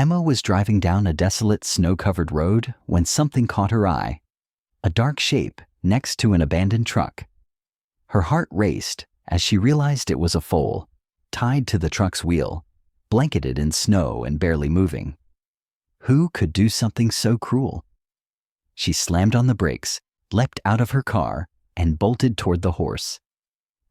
Emma was driving down a desolate, snow-covered road when something caught her eye. A dark shape next to an abandoned truck. Her heart raced as she realized it was a foal, tied to the truck's wheel, blanketed in snow and barely moving. Who could do something so cruel? She slammed on the brakes, leapt out of her car, and bolted toward the horse.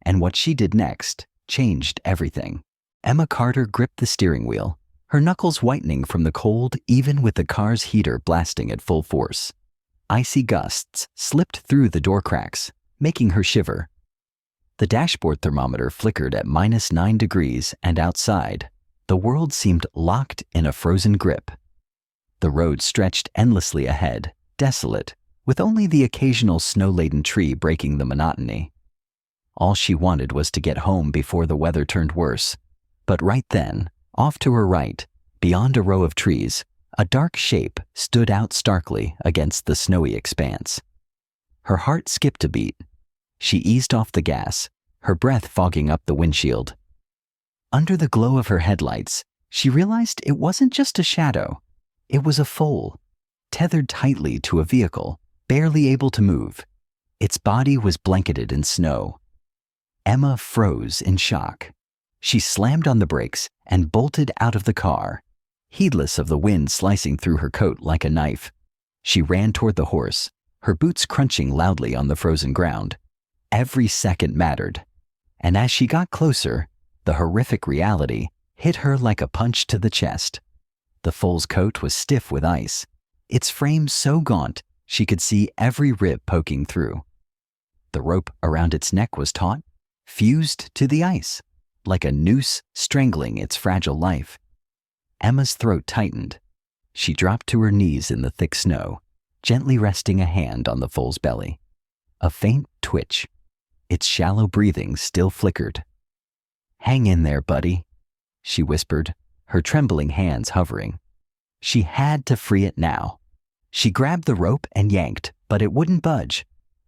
And what she did next changed everything. Emma Carter gripped the steering wheel, her knuckles whitening from the cold even with the car's heater blasting at full force. Icy gusts slipped through the door cracks, making her shiver. The dashboard thermometer flickered at -9 degrees, and outside, the world seemed locked in a frozen grip. The road stretched endlessly ahead, desolate, with only the occasional snow-laden tree breaking the monotony. All she wanted was to get home before the weather turned worse. But right then, off to her right, beyond a row of trees, a dark shape stood out starkly against the snowy expanse. Her heart skipped a beat. She eased off the gas, her breath fogging up the windshield. Under the glow of her headlights, she realized it wasn't just a shadow. It was a foal, tethered tightly to a vehicle, barely able to move. Its body was blanketed in snow. Emma froze in shock. She slammed on the brakes and bolted out of the car, heedless of the wind slicing through her coat like a knife. She ran toward the horse, her boots crunching loudly on the frozen ground. Every second mattered. And as she got closer, the horrific reality hit her like a punch to the chest. The foal's coat was stiff with ice, its frame so gaunt she could see every rib poking through. The rope around its neck was taut, fused to the ice, like a noose strangling its fragile life. Emma's throat tightened. She dropped to her knees in the thick snow, gently resting a hand on the foal's belly. A faint twitch. Its shallow breathing still flickered. "Hang in there, buddy," she whispered, her trembling hands hovering. She had to free it now. She grabbed the rope and yanked, but it wouldn't budge.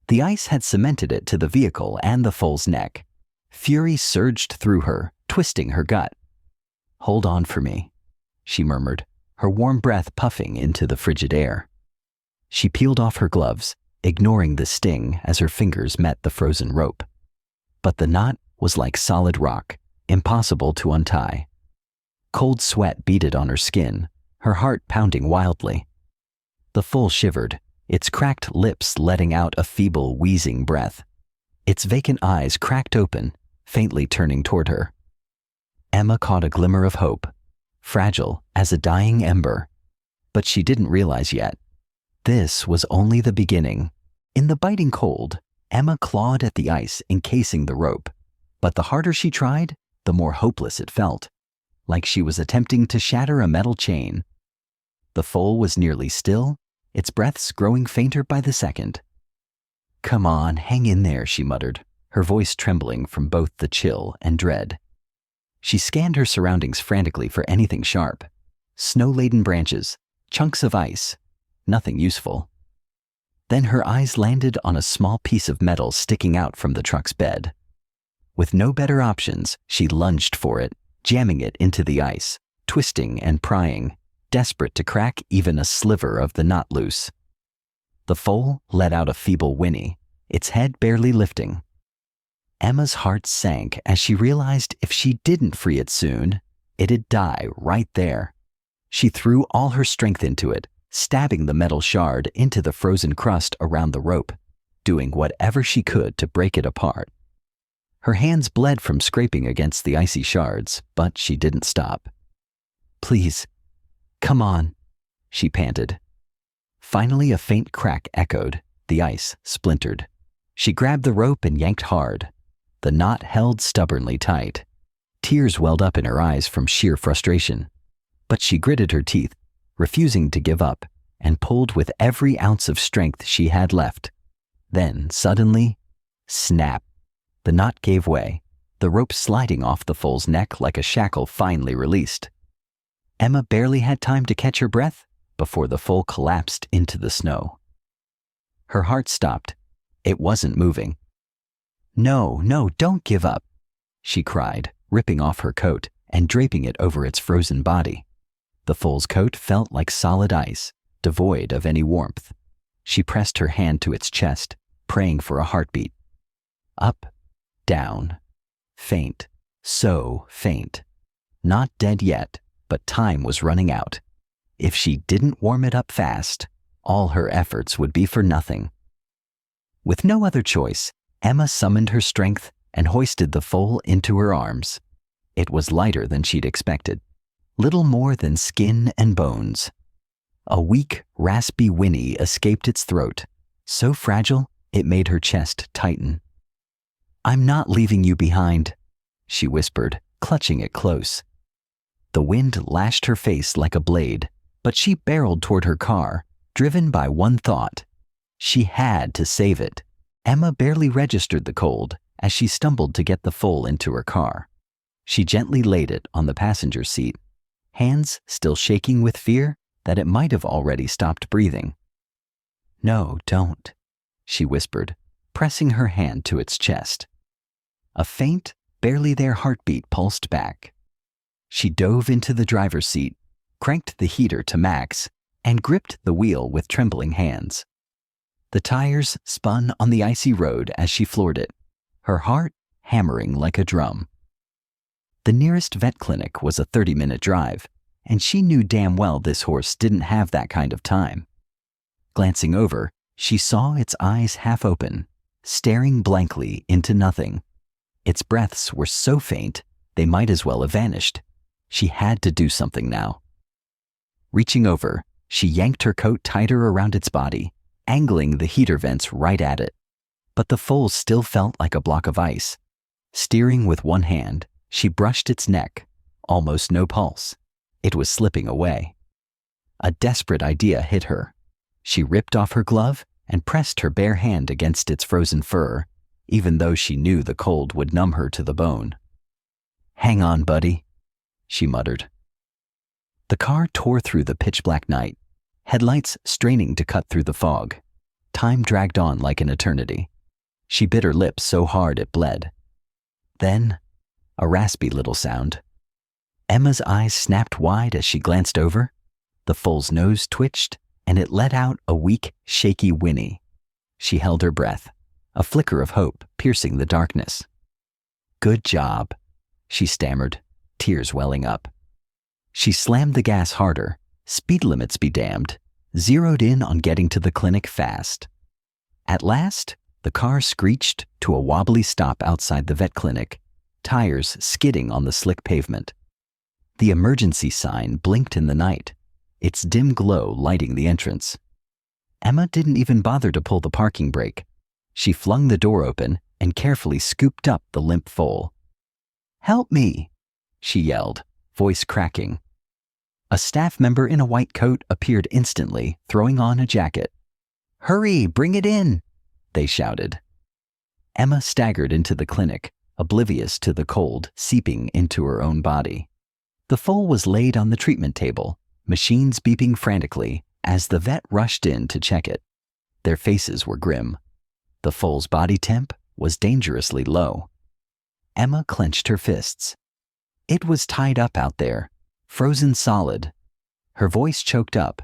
The ice had cemented it to the vehicle and the foal's neck. Fury surged through her, twisting her gut. "Hold on for me," she murmured, her warm breath puffing into the frigid air. She peeled off her gloves, ignoring the sting as her fingers met the frozen rope. But the knot was like solid rock, impossible to untie. Cold sweat beaded on her skin, her heart pounding wildly. The foal shivered, its cracked lips letting out a feeble, wheezing breath. Its vacant eyes cracked open, faintly turning toward her. Emma caught a glimmer of hope, fragile as a dying ember. But she didn't realize yet. This was only the beginning. In the biting cold, Emma clawed at the ice encasing the rope. But the harder she tried, the more hopeless it felt, like she was attempting to shatter a metal chain. The foal was nearly still, its breaths growing fainter by the second. "Come on, hang in there," she muttered, her voice trembling from both the chill and dread. She scanned her surroundings frantically for anything sharp. Snow-laden branches, chunks of ice, nothing useful. Then her eyes landed on a small piece of metal sticking out from the truck's bed. With no better options, she lunged for it, jamming it into the ice, twisting and prying, desperate to crack even a sliver of the knot loose. The foal let out a feeble whinny, its head barely lifting. Emma's heart sank as she realized if she didn't free it soon, it'd die right there. She threw all her strength into it, stabbing the metal shard into the frozen crust around the rope, doing whatever she could to break it apart. Her hands bled from scraping against the icy shards, but she didn't stop. "Please, come on," she panted. Finally, a faint crack echoed, the ice splintered. She grabbed the rope and yanked hard. The knot held stubbornly tight. Tears welled up in her eyes from sheer frustration. But she gritted her teeth, refusing to give up, and pulled with every ounce of strength she had left. Then, suddenly, snap! The knot gave way, the rope sliding off the foal's neck like a shackle finally released. Emma barely had time to catch her breath before the foal collapsed into the snow. Her heart stopped. It wasn't moving. "No, don't give up," she cried, ripping off her coat and draping it over its frozen body. The The foal's coat felt like solid ice, devoid of any warmth. She pressed her hand to its chest, praying for a heartbeat. Up, down, faint, so faint. Not dead yet, but time was running out. If she didn't warm it up fast, all her efforts would be for nothing. With no other choice, Emma summoned her strength and hoisted the foal into her arms. It was lighter than she'd expected, little more than skin and bones. A weak, raspy whinny escaped its throat, so fragile it made her chest tighten. "I'm not leaving you behind," she whispered, clutching it close. The wind lashed her face like a blade, but she barreled toward her car, driven by one thought. She had to save it. Emma barely registered the cold as she stumbled to get the foal into her car. She gently laid it on the passenger seat, hands still shaking with fear that it might have already stopped breathing. "No, don't," she whispered, pressing her hand to its chest. A faint, barely there heartbeat pulsed back. She dove into the driver's seat, cranked the heater to max, and gripped the wheel with trembling hands. The tires spun on the icy road as she floored it, her heart hammering like a drum. The nearest vet clinic was a 30-minute drive, and she knew damn well this horse didn't have that kind of time. Glancing over, she saw its eyes half open, staring blankly into nothing. Its breaths were so faint, they might as well have vanished. She had to do something now. Reaching over, she yanked her coat tighter around its body, angling the heater vents right at it. But the foal still felt like a block of ice. Steering with one hand, she brushed its neck, almost no pulse. It was slipping away. A desperate idea hit her. She ripped off her glove and pressed her bare hand against its frozen fur, even though she knew the cold would numb her to the bone. "Hang on, buddy," she muttered. The car tore through the pitch-black night, headlights straining to cut through the fog. Time dragged on like an eternity. She bit her lip so hard it bled. Then, a raspy little sound. Emma's eyes snapped wide as she glanced over. The foal's nose twitched, and it let out a weak, shaky whinny. She held her breath, a flicker of hope piercing the darkness. "Good job," she stammered, tears welling up. She slammed the gas harder, speed limits be damned, zeroed in on getting to the clinic fast. At last, the car screeched to a wobbly stop outside the vet clinic, tires skidding on the slick pavement. The emergency sign blinked in the night, its dim glow lighting the entrance. Emma didn't even bother to pull the parking brake. She flung the door open and carefully scooped up the limp foal. "Help me," she yelled, voice cracking. A staff member in a white coat appeared instantly, throwing on a jacket. "Hurry, bring it in," they shouted. Emma staggered into the clinic, oblivious to the cold seeping into her own body. The foal was laid on the treatment table, machines beeping frantically as the vet rushed in to check it. Their faces were grim. The foal's body temp was dangerously low. Emma clenched her fists. It was tied up out there, frozen solid. Her voice choked up.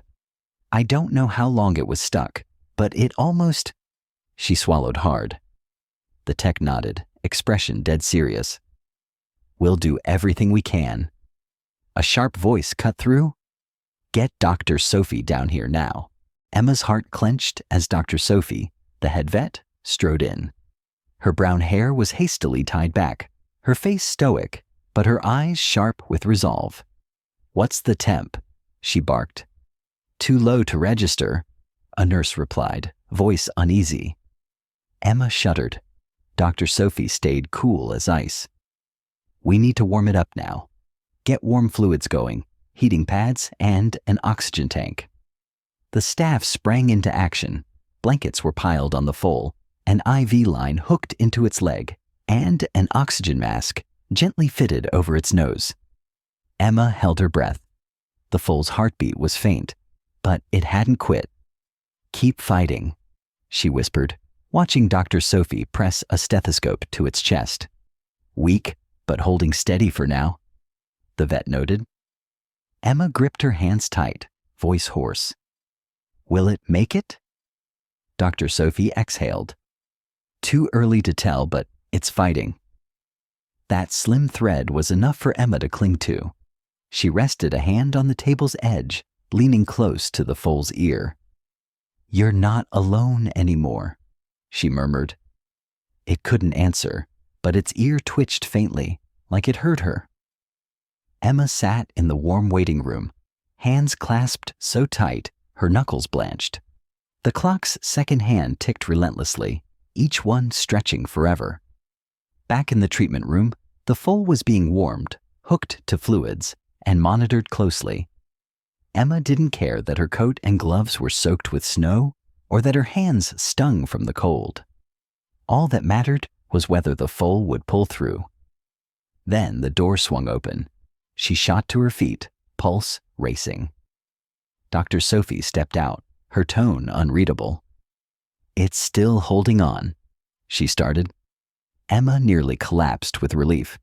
I don't know how long it was stuck, but it almost... She swallowed hard. The tech nodded, expression dead serious. "We'll do everything we can." A sharp voice cut through. "Get Dr. Sophie down here now." Emma's heart clenched as Dr. Sophie, the head vet, strode in. Her brown hair was hastily tied back, her face stoic, but her eyes sharp with resolve. "What's the temp?" she barked. "Too low to register," a nurse replied, voice uneasy. Emma shuddered. Dr. Sophie stayed cool as ice. "We need to warm it up now. Get warm fluids going, heating pads, and an oxygen tank." The staff sprang into action. Blankets were piled on the foal, an IV line hooked into its leg, and an oxygen mask gently fitted over its nose. Emma held her breath. The foal's heartbeat was faint, but it hadn't quit. "Keep fighting," she whispered, watching Dr. Sophie press a stethoscope to its chest. "Weak, but holding steady for now," the vet noted. Emma gripped her hands tight, voice hoarse. Will it make it? Dr. Sophie exhaled. Too early to tell, but it's fighting. That slim thread was enough for Emma to cling to. She rested a hand on the table's edge, leaning close to the foal's ear. You're not alone anymore, she murmured. It couldn't answer, but its ear twitched faintly, like it heard her. Emma sat in the warm waiting room, hands clasped so tight her knuckles blanched. The clock's second hand ticked relentlessly, each one stretching forever. Back in the treatment room, the foal was being warmed, hooked to fluids, and monitored closely. Emma didn't care that her coat and gloves were soaked with snow or that her hands stung from the cold. All that mattered was whether the foal would pull through. Then the door swung open. She shot to her feet, pulse racing. Dr. Sophie stepped out, her tone unreadable. It's still holding on, she started. Emma nearly collapsed with relief.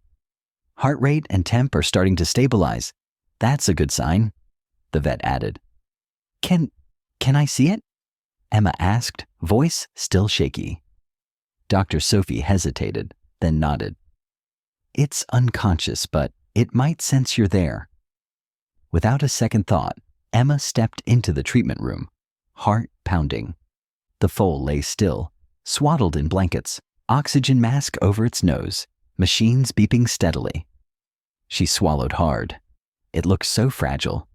Heart rate and temp are starting to stabilize. That's a good sign, the vet added. Can I see it? Emma asked, voice still shaky. Dr. Sophie hesitated, then nodded. It's unconscious, but it might sense you're there. Without a second thought, Emma stepped into the treatment room, heart pounding. The foal lay still, swaddled in blankets, oxygen mask over its nose, machines beeping steadily. She swallowed hard. It looked so fragile.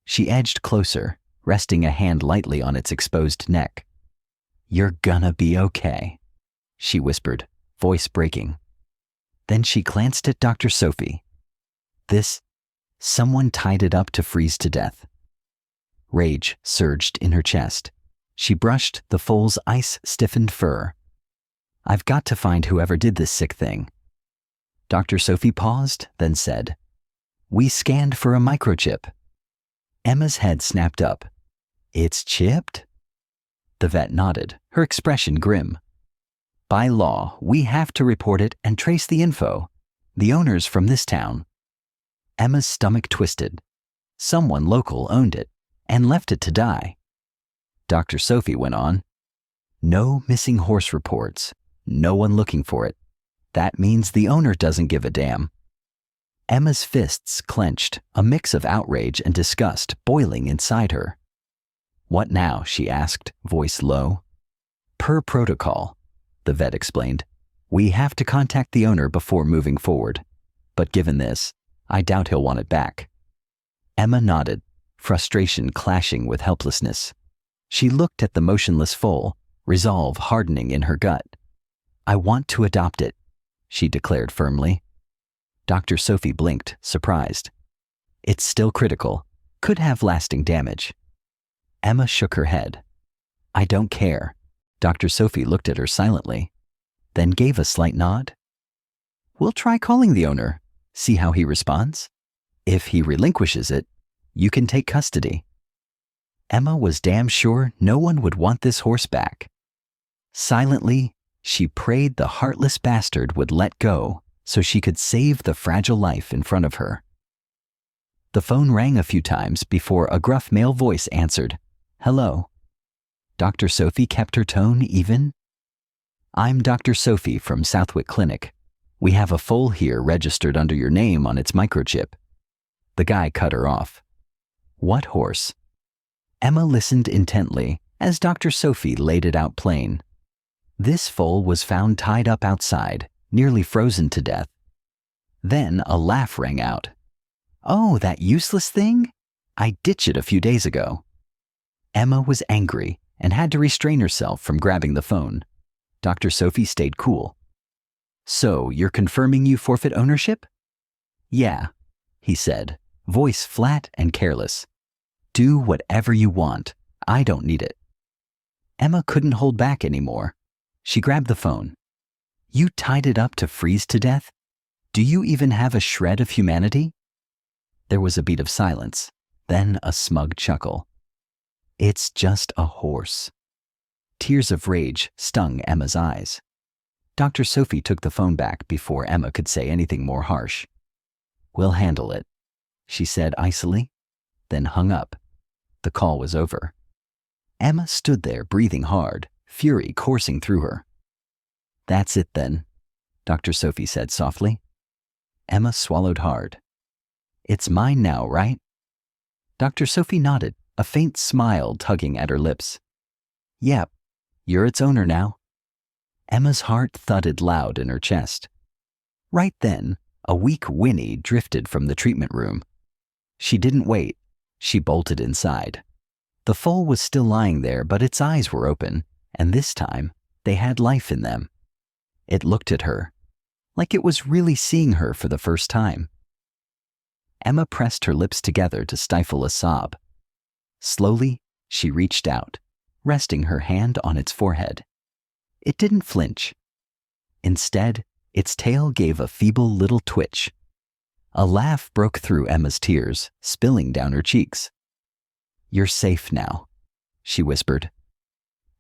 She edged closer, resting a hand lightly on its exposed neck. You're gonna be okay, she whispered, voice breaking. Then she glanced at Dr. Sophie. Someone tied it up to freeze to death. Rage surged in her chest. She brushed the foal's ice-stiffened fur. I've got to find whoever did this sick thing. Dr. Sophie paused, then said, We scanned for a microchip. Emma's head snapped up. It's chipped? The vet nodded, her expression grim. By law, we have to report it and trace the info. The owner's from this town. Emma's stomach twisted. Someone local owned it and left it to die. Dr. Sophie went on. No missing horse reports. No one looking for it. That means the owner doesn't give a damn. Emma's fists clenched, a mix of outrage and disgust boiling inside her. What now? She asked, voice low. Per protocol, the vet explained. We have to contact the owner before moving forward. But given this, I doubt he'll want it back. Emma nodded, frustration clashing with helplessness. She looked at the motionless foal, resolve hardening in her gut. I want to adopt it, she declared firmly. Dr. Sophie blinked, surprised. It's still critical, could have lasting damage. Emma shook her head. I don't care. Dr. Sophie looked at her silently, then gave a slight nod. We'll try calling the owner, see how he responds. If he relinquishes it, you can take custody. Emma was damn sure no one would want this horse back. Silently, she prayed the heartless bastard would let go so she could save the fragile life in front of her. The phone rang a few times before a gruff male voice answered, Hello. Dr. Sophie kept her tone even. I'm Dr. Sophie from Southwick Clinic. We have a foal here registered under your name on its microchip. The guy cut her off. What horse? Emma listened intently as Dr. Sophie laid it out plain. This foal was found tied up outside, nearly frozen to death. Then a laugh rang out. Oh, that useless thing? I ditched it a few days ago. Emma was angry and had to restrain herself from grabbing the phone. Dr. Sophie stayed cool. So, you're confirming you forfeit ownership? Yeah, he said, voice flat and careless. Do whatever you want. I don't need it. Emma couldn't hold back anymore. She grabbed the phone. You tied it up to freeze to death? Do you even have a shred of humanity? There was a beat of silence, then a smug chuckle. It's just a horse. Tears of rage stung Emma's eyes. Dr. Sophie took the phone back before Emma could say anything more harsh. We'll handle it. she said icily, then hung up. The call was over. Emma stood there breathing hard, fury coursing through her. "That's it then," Dr. Sophie said softly. Emma swallowed hard. "It's mine now, right?" Dr. Sophie nodded, a faint smile tugging at her lips. "Yep, you're its owner now." Emma's heart thudded loud in her chest. Right then, a weak whinny drifted from the treatment room. She didn't wait. She bolted inside. The foal was still lying there, but its eyes were open, and this time, they had life in them. It looked at her, like it was really seeing her for the first time. Emma pressed her lips together to stifle a sob. Slowly, she reached out, resting her hand on its forehead. It didn't flinch. Instead, its tail gave a feeble little twitch. A laugh broke through Emma's tears, spilling down her cheeks. "You're safe now," she whispered.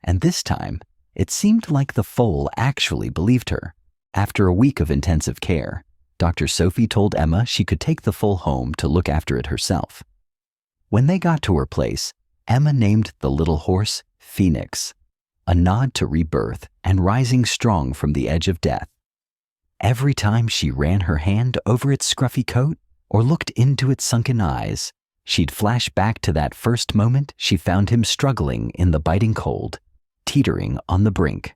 And this time, it seemed like the foal actually believed her. After a week of intensive care, Dr. Sophie told Emma she could take the foal home to look after it herself. When they got to her place, Emma named the little horse Phoenix, a nod to rebirth and rising strong from the edge of death. Every time she ran her hand over its scruffy coat or looked into its sunken eyes, she'd flash back to that first moment she found him struggling in the biting cold, teetering on the brink.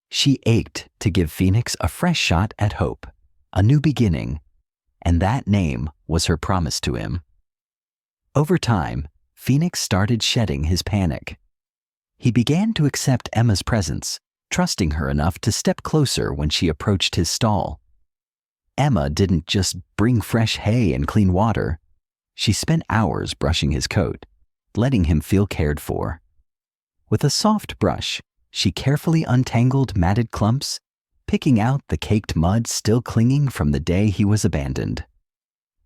She ached to give Phoenix a fresh shot at hope, a new beginning, and that name was her promise to him. Over time, Phoenix started shedding his panic. He began to accept Emma's presence, trusting her enough to step closer when she approached his stall. Emma didn't just bring fresh hay and clean water. She spent hours brushing his coat, letting him feel cared for. With a soft brush, she carefully untangled matted clumps, picking out the caked mud still clinging from the day he was abandoned.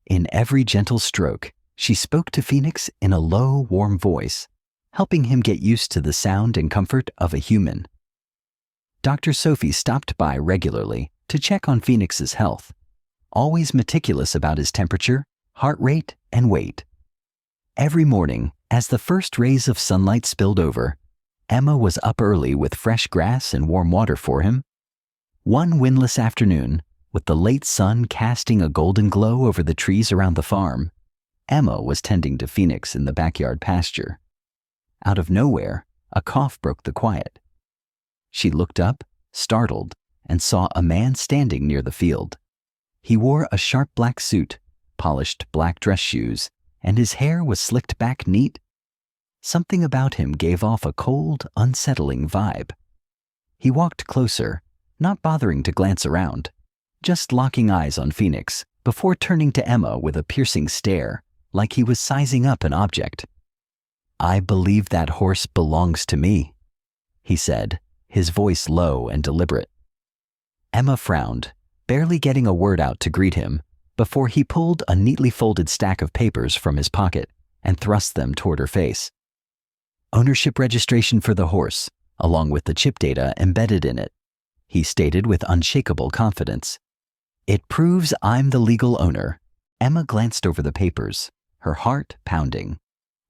In every gentle stroke, she spoke to Phoenix in a low, warm voice, helping him get used to the sound and comfort of a human. Dr. Sophie stopped by regularly to check on Phoenix's health, always meticulous about his temperature, heart rate, and weight. Every morning, as the first rays of sunlight spilled over, Emma was up early with fresh grass and warm water for him. One windless afternoon, with the late sun casting a golden glow over the trees around the farm, Emma was tending to Phoenix in the backyard pasture. Out of nowhere, a cough broke the quiet. She looked up, startled, and saw a man standing near the field. He wore a sharp black suit, polished black dress shoes, and his hair was slicked back neat. Something about him gave off a cold, unsettling vibe. He walked closer, not bothering to glance around, just locking eyes on Phoenix before turning to Emma with a piercing stare, like he was sizing up an object. "I believe that horse belongs to me," he said, his voice low and deliberate. Emma frowned, barely getting a word out to greet him, before he pulled a neatly folded stack of papers from his pocket and thrust them toward her face. "Ownership registration for the horse, along with the chip data embedded in it," he stated with unshakable confidence. "It proves I'm the legal owner." Emma glanced over the papers, her heart pounding.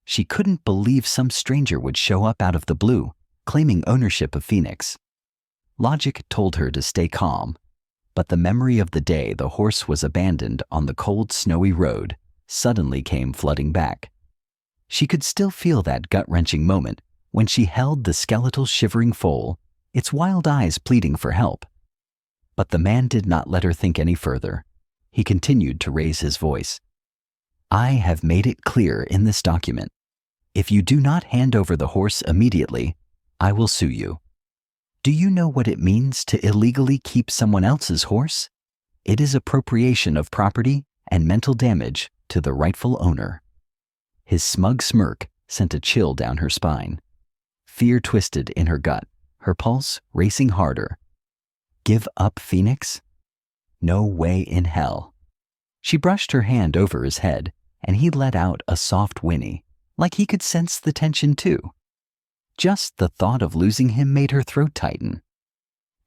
She couldn't believe some stranger would show up out of the blue, claiming ownership of Phoenix. Logic told her to stay calm, but the memory of the day the horse was abandoned on the cold, snowy road suddenly came flooding back. She could still feel that gut-wrenching moment when she held the skeletal, shivering foal, its wild eyes pleading for help. But the man did not let her think any further. He continued to raise his voice. "I have made it clear in this document. If you do not hand over the horse immediately, I will sue you. Do you know what it means to illegally keep someone else's horse? It is appropriation of property and mental damage to the rightful owner." His smug smirk sent a chill down her spine. Fear twisted in her gut, her pulse racing harder. Give up Phoenix? No way in hell. She brushed her hand over his head, and he let out a soft whinny, like he could sense the tension too. Just the thought of losing him made her throat tighten.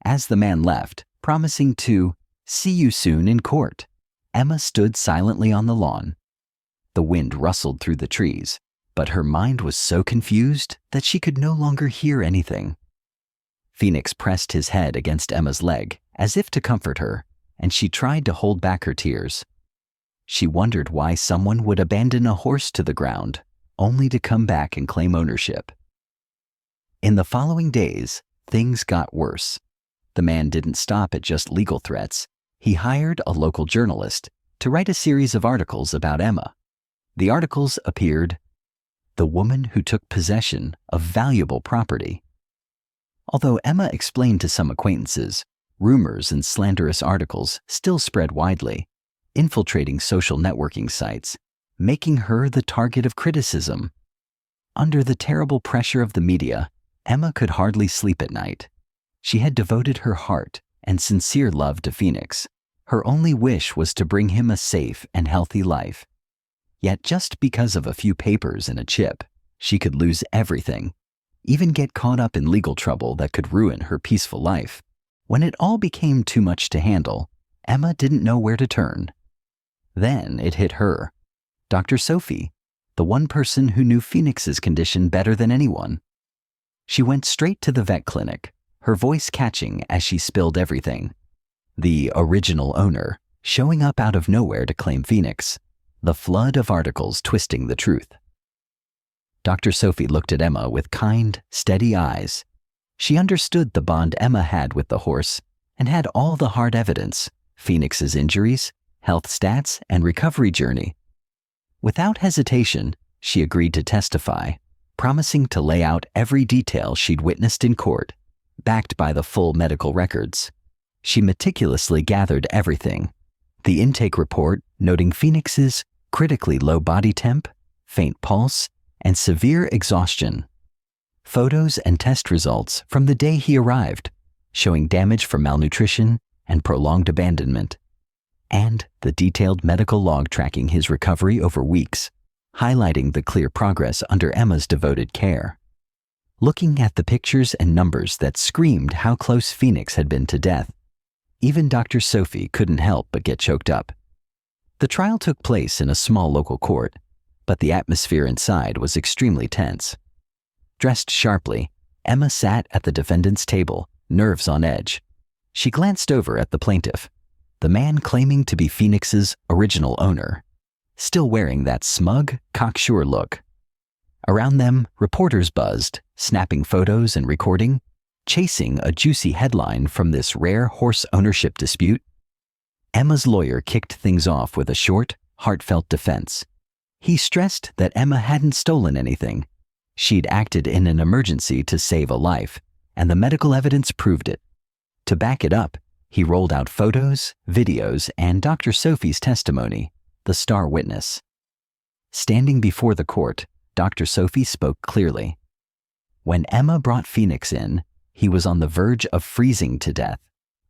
As the man left, promising to see you soon in court, Emma stood silently on the lawn. The wind rustled through the trees, but her mind was so confused that she could no longer hear anything. Phoenix pressed his head against Emma's leg as if to comfort her, and she tried to hold back her tears. She wondered why someone would abandon a horse to the ground, only to come back and claim ownership. In the following days, things got worse. The man didn't stop at just legal threats. He hired a local journalist to write a series of articles about Emma. The articles appeared, "The Woman Who Took Possession of Valuable Property." Although Emma explained to some acquaintances, rumors and slanderous articles still spread widely, infiltrating social networking sites, making her the target of criticism. Under the terrible pressure of the media, Emma could hardly sleep at night. She had devoted her heart and sincere love to Phoenix. Her only wish was to bring him a safe and healthy life. Yet just because of a few papers and a chip, she could lose everything, even get caught up in legal trouble that could ruin her peaceful life. When it all became too much to handle, Emma didn't know where to turn. Then it hit her. Dr. Sophie, the one person who knew Phoenix's condition better than anyone. She went straight to the vet clinic, her voice catching as she spilled everything. The original owner, showing up out of nowhere to claim Phoenix. The flood of articles twisting the truth. Dr. Sophie looked at Emma with kind, steady eyes. She understood the bond Emma had with the horse and had all the hard evidence, Phoenix's injuries, health stats, and recovery journey. Without hesitation, she agreed to testify, promising to lay out every detail she'd witnessed in court, backed by the full medical records. She meticulously gathered everything. The intake report noting Phoenix's critically low body temp, faint pulse, and severe exhaustion. Photos and test results from the day he arrived, showing damage from malnutrition and prolonged abandonment. And the detailed medical log tracking his recovery over weeks, highlighting the clear progress under Emma's devoted care. Looking at the pictures and numbers that screamed how close Phoenix had been to death, even Dr. Sophie couldn't help but get choked up. The trial took place in a small local court, but the atmosphere inside was extremely tense. Dressed sharply, Emma sat at the defendant's table, nerves on edge. She glanced over at the plaintiff, the man claiming to be Phoenix's original owner, still wearing that smug, cocksure look. Around them, reporters buzzed, snapping photos and recording, chasing a juicy headline from this rare horse ownership dispute. Emma's lawyer kicked things off with a short, heartfelt defense. He stressed that Emma hadn't stolen anything. She'd acted in an emergency to save a life, and the medical evidence proved it. To back it up, he rolled out photos, videos, and Dr. Sophie's testimony, the star witness. Standing before the court, Dr. Sophie spoke clearly. When Emma brought Phoenix in, he was on the verge of freezing to death,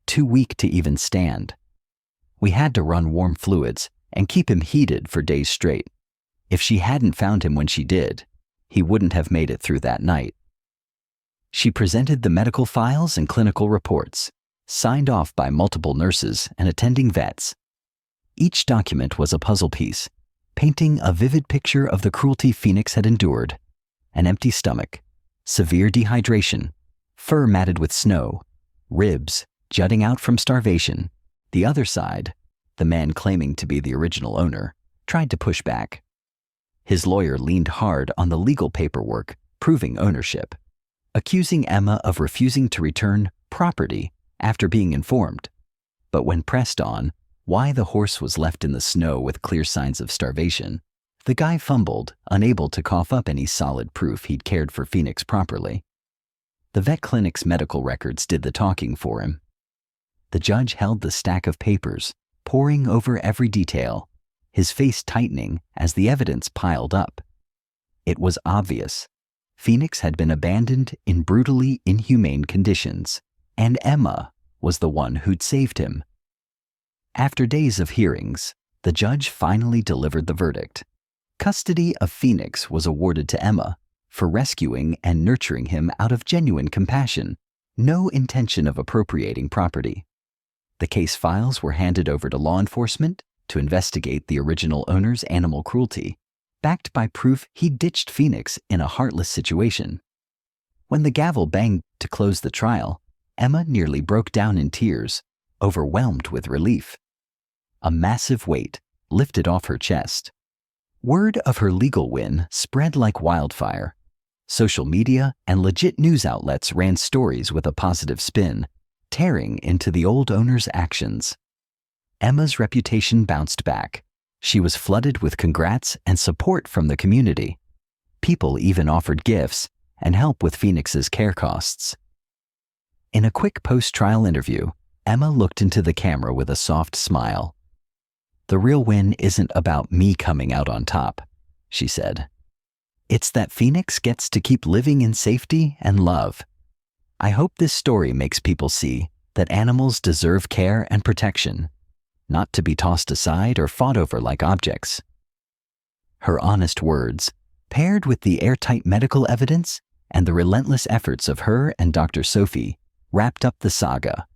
too weak to even stand. We had to run warm fluids and keep him heated for days straight. If she hadn't found him when she did, he wouldn't have made it through that night. She presented the medical files and clinical reports, signed off by multiple nurses and attending vets. Each document was a puzzle piece, painting a vivid picture of the cruelty Phoenix had endured: an empty stomach, severe dehydration, fur matted with snow, ribs jutting out from starvation. The other side, the man claiming to be the original owner, tried to push back. His lawyer leaned hard on the legal paperwork proving ownership, accusing Emma of refusing to return property after being informed. But when pressed on why the horse was left in the snow with clear signs of starvation, the guy fumbled, unable to cough up any solid proof he'd cared for Phoenix properly. The vet clinic's medical records did the talking for him. The judge held the stack of papers, poring over every detail, his face tightening as the evidence piled up. It was obvious. Phoenix had been abandoned in brutally inhumane conditions, and Emma was the one who'd saved him. After days of hearings, the judge finally delivered the verdict. Custody of Phoenix was awarded to Emma for rescuing and nurturing him out of genuine compassion, no intention of appropriating property. The case files were handed over to law enforcement to investigate the original owner's animal cruelty, backed by proof he ditched Phoenix in a heartless situation. When the gavel banged to close the trial, Emma nearly broke down in tears, overwhelmed with relief. A massive weight lifted off her chest. Word of her legal win spread like wildfire. Social media and legit news outlets ran stories with a positive spin, tearing into the old owner's actions. Emma's reputation bounced back. She was flooded with congrats and support from the community. People even offered gifts and help with Phoenix's care costs. In a quick post-trial interview, Emma looked into the camera with a soft smile. "The real win isn't about me coming out on top," she said. "It's that Phoenix gets to keep living in safety and love. I hope this story makes people see that animals deserve care and protection, not to be tossed aside or fought over like objects." Her honest words, paired with the airtight medical evidence and the relentless efforts of her and Dr. Sophie, wrapped up the saga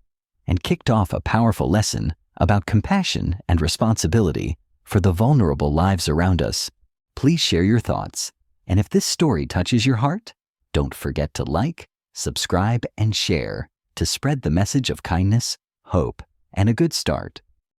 and kicked off a powerful lesson about compassion and responsibility for the vulnerable lives around us. Please share your thoughts, and if this story touches your heart, don't forget to like, subscribe, and share to spread the message of kindness, hope, and a good start.